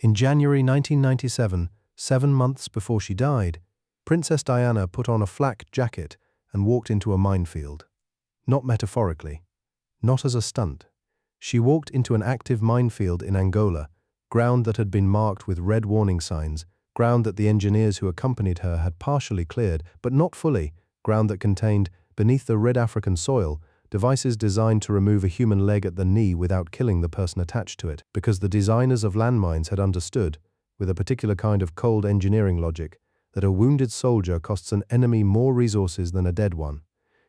In January 1997, 7 months before she died, Princess Diana put on a flak jacket and walked into a minefield. Not metaphorically, not as a stunt. She walked into an active minefield in Angola, ground that had been marked with red warning signs, ground that the engineers who accompanied her had partially cleared, but not fully, ground that contained, beneath the red African soil, devices designed to remove a human leg at the knee without killing the person attached to it, because the designers of landmines had understood, with a particular kind of cold engineering logic, that a wounded soldier costs an enemy more resources than a dead one.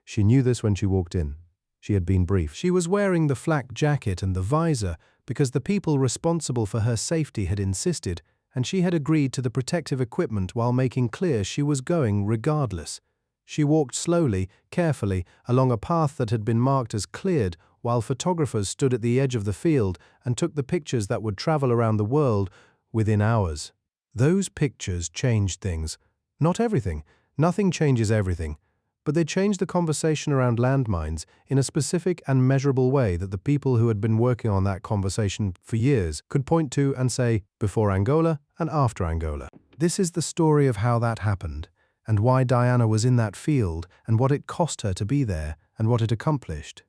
She knew this when she walked in. She had been briefed. She was wearing the flak jacket and the visor because the people responsible for her safety had insisted, and she had agreed to the protective equipment while making clear she was going regardless. She walked slowly, carefully, along a path that had been marked as cleared, while photographers stood at the edge of the field and took the pictures that would travel around the world within hours. Those pictures changed things. Not everything. Nothing changes everything. But they changed the conversation around landmines in a specific and measurable way that the people who had been working on that conversation for years could point to and say, before Angola and after Angola. This is the story of how that happened, and why Diana was in that field, and what it cost her to be there, and what it accomplished.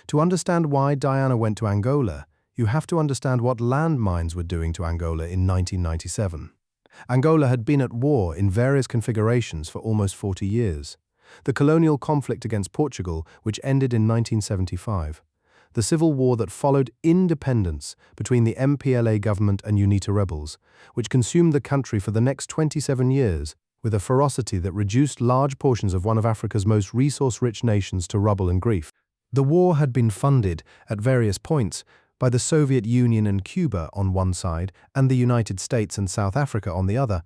To understand why Diana went to Angola, you have to understand what landmines were doing to Angola in 1997. Angola had been at war in various configurations for almost 40 years. The colonial conflict against Portugal, which ended in 1975. The civil war that followed independence between the MPLA government and UNITA rebels, which consumed the country for the next 27 years, with a ferocity that reduced large portions of one of Africa's most resource-rich nations to rubble and grief. The war had been funded, at various points, by the Soviet Union and Cuba on one side, and the United States and South Africa on the other,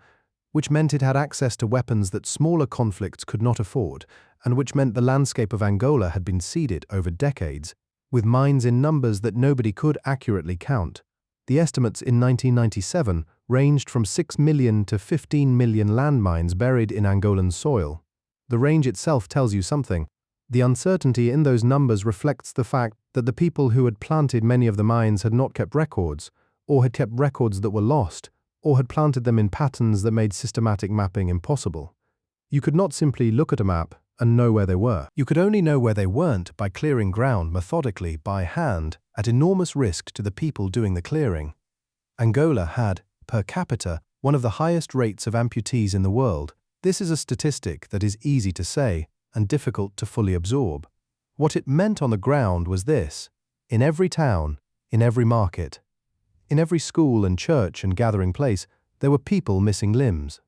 which meant it had access to weapons that smaller conflicts could not afford, and which meant the landscape of Angola had been seeded over decades, with mines in numbers that nobody could accurately count. The estimates in 1997 ranged from 6 million to 15 million landmines buried in Angolan soil. The range itself tells you something. The uncertainty in those numbers reflects the fact that the people who had planted many of the mines had not kept records, or had kept records that were lost, or had planted them in patterns that made systematic mapping impossible. You could not simply look at a map and know where they were. You could only know where they weren't by clearing ground methodically by hand at enormous risk to the people doing the clearing. Angola had, per capita, one of the highest rates of amputees in the world. This is a statistic that is easy to say and difficult to fully absorb. What it meant on the ground was this: in every town, in every market, in every school and church and gathering place, there were people missing limbs.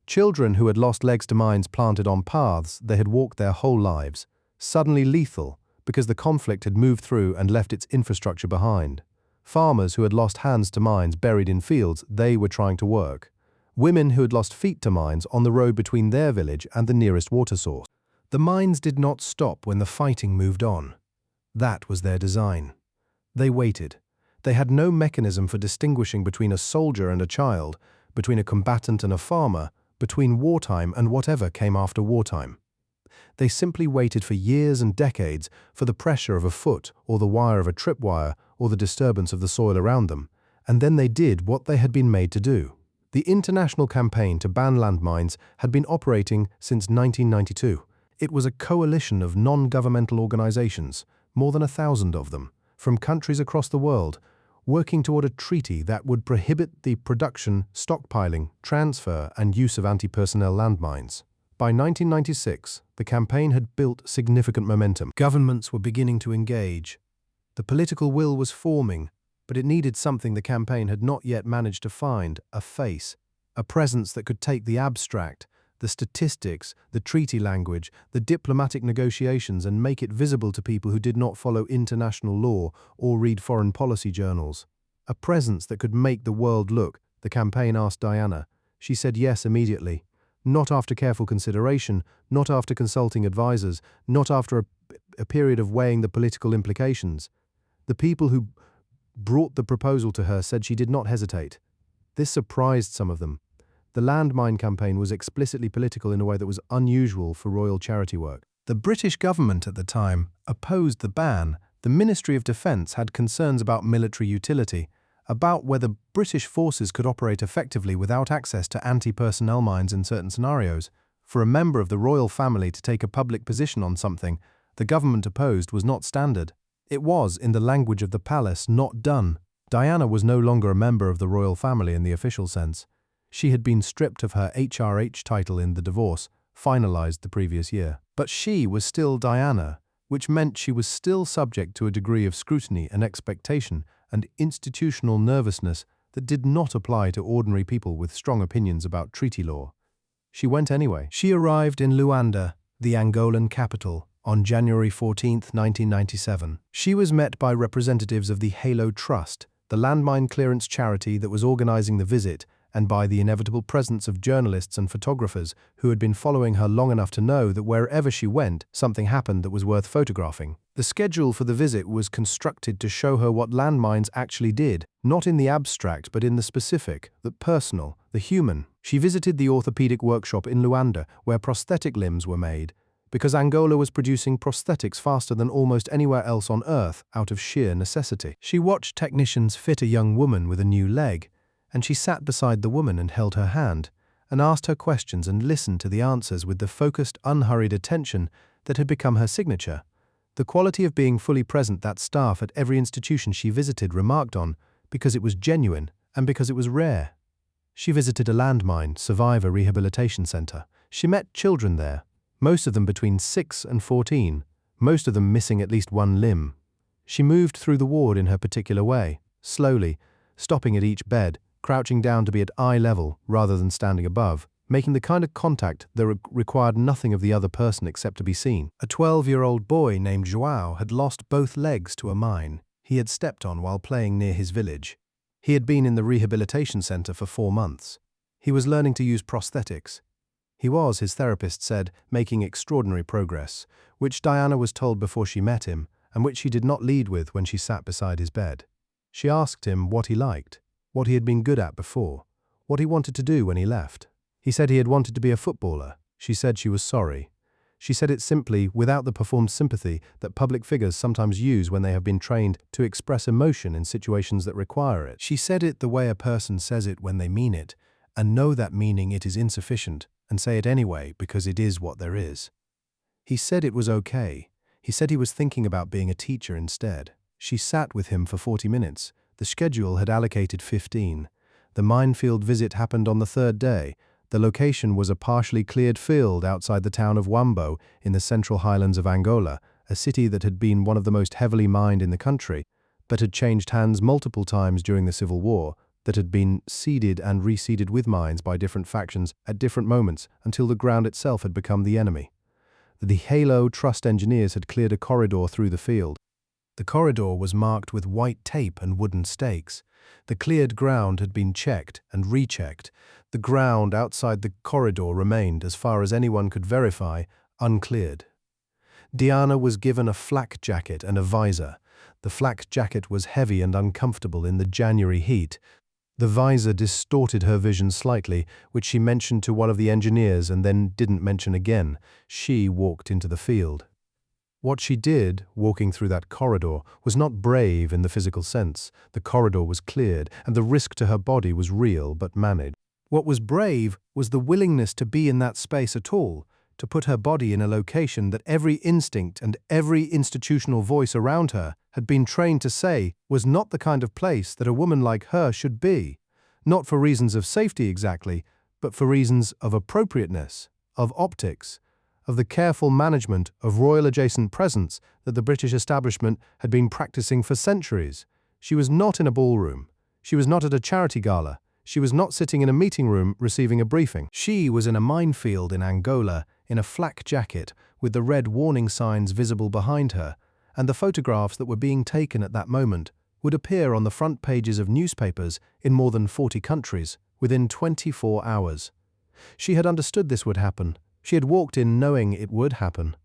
Children who had lost legs to mines planted on paths they had walked their whole lives, suddenly lethal because the conflict had moved through and left its infrastructure behind. Farmers who had lost hands to mines buried in fields they were trying to work. Women who had lost feet to mines on the road between their village and the nearest water source. The mines did not stop when the fighting moved on. That was their design. They waited. They had no mechanism for distinguishing between a soldier and a child, between a combatant and a farmer, between wartime and whatever came after wartime. They simply waited for years and decades for the pressure of a foot or the wire of a tripwire or the disturbance of the soil around them, and then they did what they had been made to do. The international campaign to ban landmines had been operating since 1992. It was a coalition of non-governmental organizations, more than 1,000 of them, from countries across the world, working toward a treaty that would prohibit the production, stockpiling, transfer, and use of anti-personnel landmines. By 1996, the campaign had built significant momentum. Governments were beginning to engage. The political will was forming, but it needed something the campaign had not yet managed to find: a face, a presence that could take the abstract, the statistics, the treaty language, the diplomatic negotiations, and make it visible to people who did not follow international law or read foreign policy journals. A presence that could make the world look, the campaign asked Diana. She said yes immediately. Not after careful consideration, not after consulting advisors, not after a period of weighing the political implications. The people who brought the proposal to her said she did not hesitate. This surprised some of them. The landmine campaign was explicitly political in a way that was unusual for royal charity work. The British government at the time opposed the ban. The Ministry of Defence had concerns about military utility, about whether British forces could operate effectively without access to anti-personnel mines in certain scenarios. For a member of the royal family to take a public position on something the government opposed was not standard. It was, in the language of the palace, not done. Diana was no longer a member of the royal family in the official sense. She had been stripped of her HRH title in the divorce, finalized the previous year. But she was still Diana, which meant she was still subject to a degree of scrutiny and expectation and institutional nervousness that did not apply to ordinary people with strong opinions about treaty law. She went anyway. She arrived in Luanda, the Angolan capital, on January 14, 1997. She was met by representatives of the Halo Trust, the landmine clearance charity that was organizing the visit, and by the inevitable presence of journalists and photographers who had been following her long enough to know that wherever she went, something happened that was worth photographing. The schedule for the visit was constructed to show her what landmines actually did, not in the abstract but in the specific, the personal, the human. She visited the orthopedic workshop in Luanda, where prosthetic limbs were made, because Angola was producing prosthetics faster than almost anywhere else on Earth out of sheer necessity. She watched technicians fit a young woman with a new leg, and she sat beside the woman and held her hand, and asked her questions and listened to the answers with the focused, unhurried attention that had become her signature. The quality of being fully present that staff at every institution she visited remarked on, because it was genuine and because it was rare. She visited a landmine survivor rehabilitation center. She met children there, most of them between 6 and 14, most of them missing at least one limb. She moved through the ward in her particular way, slowly, stopping at each bed, crouching down to be at eye level rather than standing above, making the kind of contact that required nothing of the other person except to be seen. A 12-year-old boy named João had lost both legs to a mine he had stepped on while playing near his village. He had been in the rehabilitation center for 4 months. He was learning to use prosthetics. He was, his therapist said, making extraordinary progress, which Diana was told before she met him, and which he did not lead with when she sat beside his bed. She asked him what he liked, what he had been good at before, what he wanted to do when he left. He said he had wanted to be a footballer. She said she was sorry. She said it simply, without the performed sympathy that public figures sometimes use when they have been trained to express emotion in situations that require it. She said it the way a person says it when they mean it, and know that meaning it is insufficient, and say it anyway because it is what there is. He said it was okay. He said he was thinking about being a teacher instead. She sat with him for 40 minutes. The schedule had allocated 15. The Minefield visit happened on the 3rd day. The location was a partially cleared field outside the town of Wambo in the central highlands of Angola, a city that had been one of the most heavily mined in the country, but had changed hands multiple times during the Civil War, that had been seeded and reseeded with mines by different factions at different moments until the ground itself had become the enemy. The Halo Trust engineers had cleared a corridor through the field. The corridor was marked with white tape and wooden stakes. The cleared ground had been checked and rechecked. The ground outside the corridor remained, as far as anyone could verify, uncleared. Diana was given a flak jacket and a visor. The flak jacket was heavy and uncomfortable in the January heat. The visor distorted her vision slightly, which she mentioned to one of the engineers and then didn't mention again. She walked into the field. What she did, walking through that corridor, was not brave in the physical sense. The corridor was cleared, and the risk to her body was real but managed. What was brave was the willingness to be in that space at all, to put her body in a location that every instinct and every institutional voice around her had been trained to say was not the kind of place that a woman like her should be, not for reasons of safety exactly, but for reasons of appropriateness, of optics, of the careful management of royal-adjacent presence that the British establishment had been practicing for centuries. She was not in a ballroom. She was not at a charity gala. She was not sitting in a meeting room receiving a briefing. She was in a minefield in Angola, in a flak jacket, with the red warning signs visible behind her, and the photographs that were being taken at that moment would appear on the front pages of newspapers in more than 40 countries within 24 hours. She had understood this would happen. She had walked in knowing it would happen.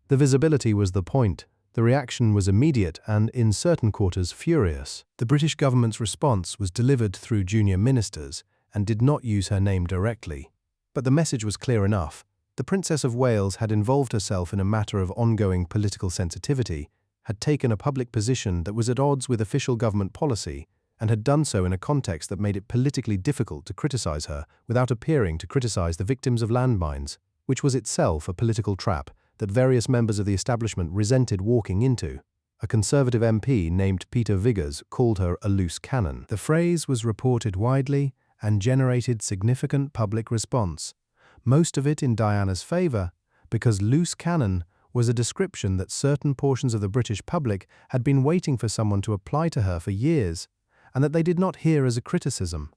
The visibility was the point. The reaction was immediate and, in certain quarters, furious. The British government's response was delivered through junior ministers and did not use her name directly. But the message was clear enough. The Princess of Wales had involved herself in a matter of ongoing political sensitivity, had taken a public position that was at odds with official government policy, and had done so in a context that made it politically difficult to criticize her without appearing to criticize the victims of landmines, which was itself a political trap that various members of the establishment resented walking into. A Conservative MP named Peter Viggers called her a loose cannon. The phrase was reported widely and generated significant public response, most of it in Diana's favor, because loose cannon was a description that certain portions of the British public had been waiting for someone to apply to her for years, and that they did not hear as a criticism.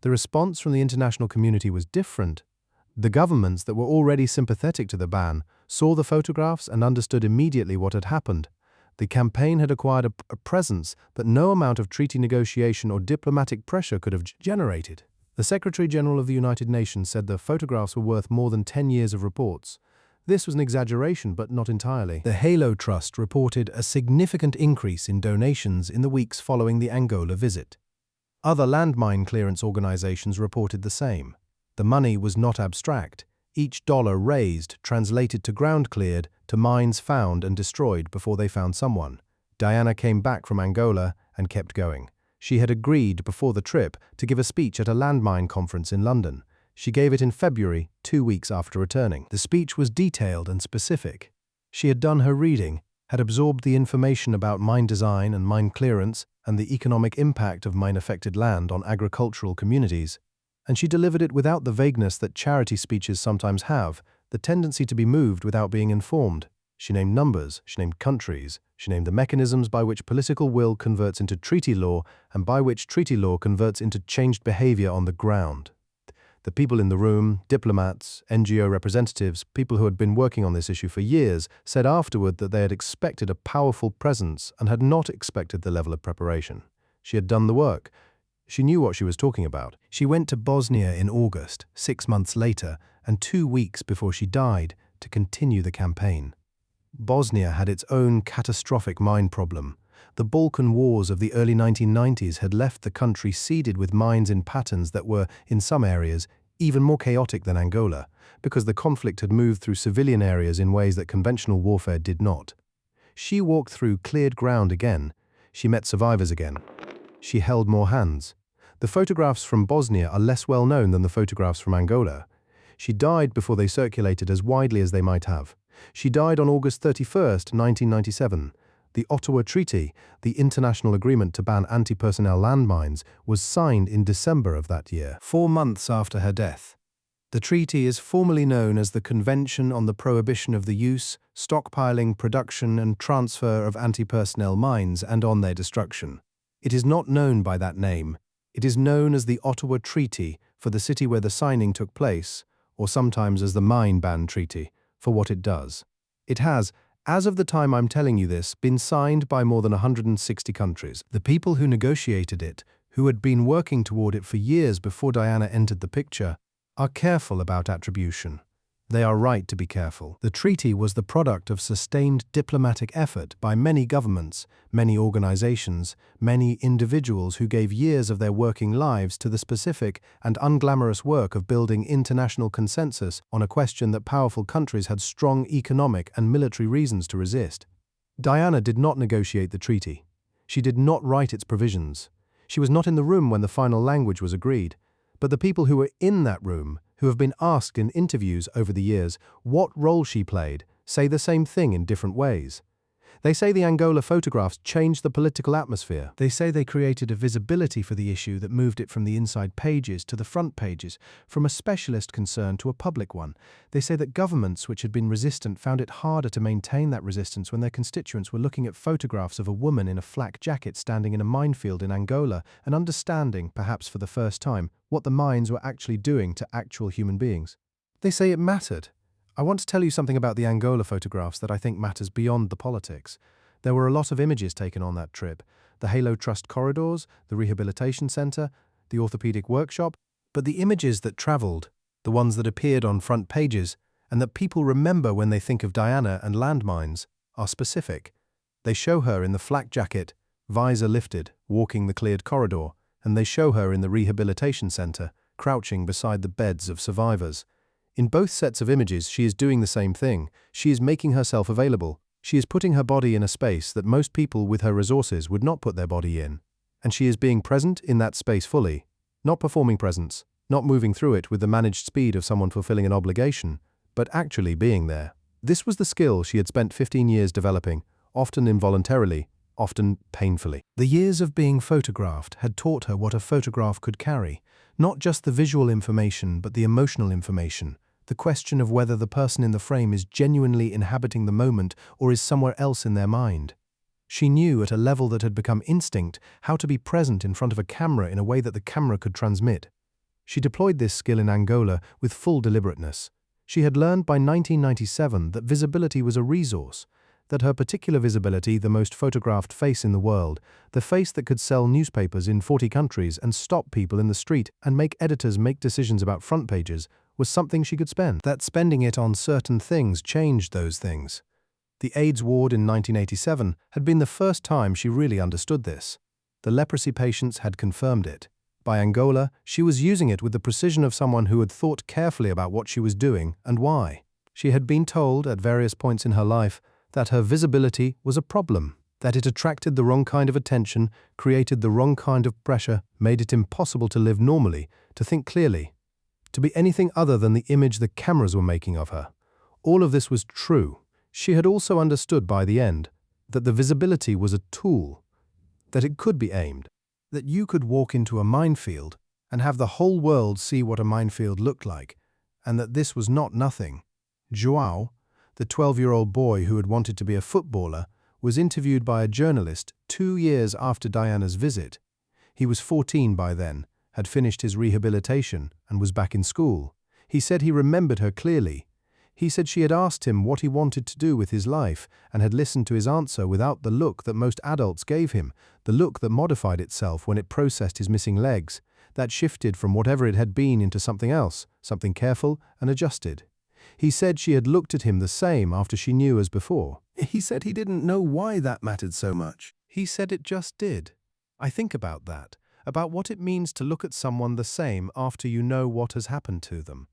The response from the international community was different. The governments that were already sympathetic to the ban saw the photographs and understood immediately what had happened. The campaign had acquired a presence that no amount of treaty negotiation or diplomatic pressure could have generated. The Secretary-General of the United Nations said the photographs were worth more than 10 years of reports. This was an exaggeration, but not entirely. The Halo Trust reported a significant increase in donations in the weeks following the Angola visit. Other landmine clearance organizations reported the same. The money was not abstract. Each dollar raised translated to ground cleared, to mines found and destroyed before they found someone. Diana came back from Angola and kept going. She had agreed before the trip to give a speech at a landmine conference in London. She gave it in February, 2 weeks after returning. The speech was detailed and specific. She had done her reading, had absorbed the information about mine design and mine clearance and the economic impact of mine-affected land on agricultural communities, and she delivered it without the vagueness that charity speeches sometimes have, the tendency to be moved without being informed. She named numbers, she named countries, she named the mechanisms by which political will converts into treaty law and by which treaty law converts into changed behavior on the ground. The people in the room, diplomats, NGO representatives, people who had been working on this issue for years, said afterward that they had expected a powerful presence and had not expected the level of preparation. She had done the work. She knew what she was talking about. She went to Bosnia in August, 6 months later, and 2 weeks before she died, to continue the campaign. Bosnia had its own catastrophic mine problem. The Balkan Wars of the early 1990s had left the country seeded with mines in patterns that were, in some areas, even more chaotic than Angola, because the conflict had moved through civilian areas in ways that conventional warfare did not. She walked through cleared ground again. She met survivors again. She held more hands. The photographs from Bosnia are less well known than the photographs from Angola. She died before they circulated as widely as they might have. She died on August 31st, 1997. The Ottawa Treaty, the international agreement to ban anti-personnel landmines, was signed in December of that year, 4 months after her death. The treaty is formally known as the Convention on the Prohibition of the Use, Stockpiling, Production and Transfer of Anti-Personnel Mines and on their destruction. It is not known by that name. It is known as the Ottawa Treaty for the city where the signing took place, or sometimes as the Mine Ban Treaty, for what it does. It has, as of the time I'm telling you this, been signed by more than 160 countries. The people who negotiated it, who had been working toward it for years before Diana entered the picture, are careful about attribution. They are right to be careful. The treaty was the product of sustained diplomatic effort by many governments, many organizations, many individuals who gave years of their working lives to the specific and unglamorous work of building international consensus on a question that powerful countries had strong economic and military reasons to resist. Diana did not negotiate the treaty. She did not write its provisions. She was not in the room when the final language was agreed. But the people who were in that room, who have been asked in interviews over the years what role she played, say the same thing in different ways. They say the Angola photographs changed the political atmosphere. They say they created a visibility for the issue that moved it from the inside pages to the front pages, from a specialist concern to a public one. They say that governments which had been resistant found it harder to maintain that resistance when their constituents were looking at photographs of a woman in a flak jacket standing in a minefield in Angola and understanding, perhaps for the first time, what the mines were actually doing to actual human beings. They say it mattered. I want to tell you something about the Angola photographs that I think matters beyond the politics. There were a lot of images taken on that trip. The Halo Trust corridors, the rehabilitation center, the orthopedic workshop, but the images that traveled, the ones that appeared on front pages, and that people remember when they think of Diana and landmines, are specific. They show her in the flak jacket, visor lifted, walking the cleared corridor, and they show her in the rehabilitation center, crouching beside the beds of survivors. In both sets of images, she is doing the same thing. She is making herself available. She is putting her body in a space that most people with her resources would not put their body in. And she is being present in that space fully, not performing presence, not moving through it with the managed speed of someone fulfilling an obligation, but actually being there. This was the skill she had spent 15 years developing, often involuntarily, often painfully. The years of being photographed had taught her what a photograph could carry, not just the visual information but the emotional information, the question of whether the person in the frame is genuinely inhabiting the moment or is somewhere else in their mind. She knew at a level that had become instinct how to be present in front of a camera in a way that the camera could transmit. She deployed this skill in Angola with full deliberateness. She had learned by 1997 that visibility was a resource, that her particular visibility, the most photographed face in the world, the face that could sell newspapers in 40 countries and stop people in the street and make editors make decisions about front pages, was something she could spend. That spending it on certain things changed those things. The AIDS ward in 1987 had been the first time she really understood this. The leprosy patients had confirmed it. By Angola, she was using it with the precision of someone who had thought carefully about what she was doing and why. She had been told at various points in her life that her visibility was a problem, that it attracted the wrong kind of attention, created the wrong kind of pressure, made it impossible to live normally, to think clearly, to be anything other than the image the cameras were making of her. All of this was true. She had also understood by the end that the visibility was a tool, that it could be aimed, that you could walk into a minefield and have the whole world see what a minefield looked like, and that this was not nothing. João, the 12-year-old boy who had wanted to be a footballer, was interviewed by a journalist 2 years after Diana's visit. He was 14 by then, had finished his rehabilitation, and was back in school. He said he remembered her clearly. He said she had asked him what he wanted to do with his life and had listened to his answer without the look that most adults gave him, the look that modified itself when it processed his missing legs, that shifted from whatever it had been into something else, something careful and adjusted. He said she had looked at him the same after she knew as before. He said he didn't know why that mattered so much. He said it just did. I think about that, about what it means to look at someone the same after you know what has happened to them.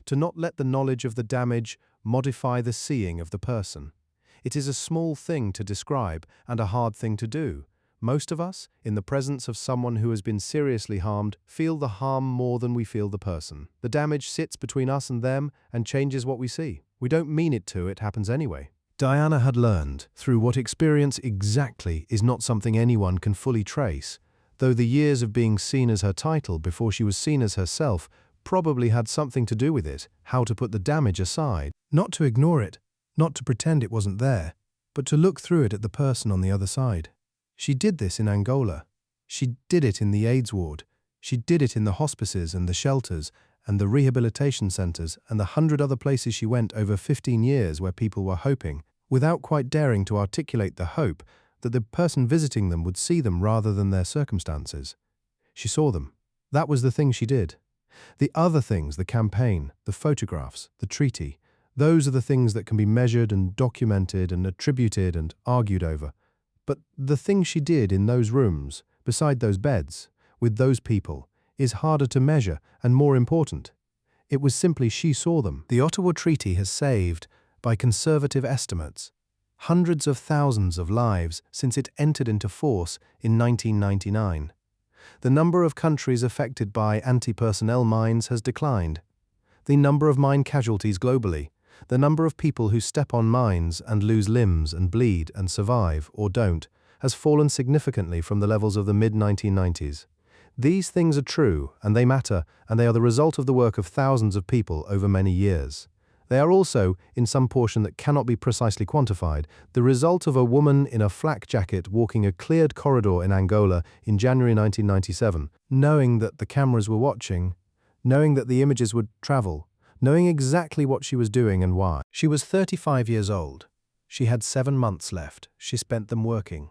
To not let the knowledge of the damage modify the seeing of the person. It is a small thing to describe and a hard thing to do. Most of us, in the presence of someone who has been seriously harmed, feel the harm more than we feel the person. The damage sits between us and them and changes what we see. We don't mean it to, it happens anyway. Diana had learned, through what experience exactly is not something anyone can fully trace, though the years of being seen as her title before she was seen as herself probably had something to do with it, how to put the damage aside, not to ignore it, not to pretend it wasn't there, but to look through it at the person on the other side. She did this in Angola. She did it in the AIDS ward. She did it in the hospices and the shelters and the rehabilitation centers and the 100 other places she went over 15 years where people were hoping, without quite daring to articulate the hope, that the person visiting them would see them rather than their circumstances. She saw them. That was the thing she did. The other things, the campaign, the photographs, the treaty, those are the things that can be measured and documented and attributed and argued over. But the thing she did in those rooms, beside those beds, with those people, is harder to measure and more important. It was simply she saw them. The Ottawa Treaty has saved, by conservative estimates, hundreds of thousands of lives since it entered into force in 1999. The number of countries affected by anti-personnel mines has declined. The number of mine casualties globally, the number of people who step on mines and lose limbs and bleed and survive or don't, has fallen significantly from the levels of the mid-1990s. These things are true, and they matter, and they are the result of the work of thousands of people over many years. They are also, in some portion that cannot be precisely quantified, the result of a woman in a flak jacket walking a cleared corridor in Angola in January 1997, knowing that the cameras were watching, knowing that the images would travel, knowing exactly what she was doing and why. She was 35 years old. She had 7 months left. She spent them working.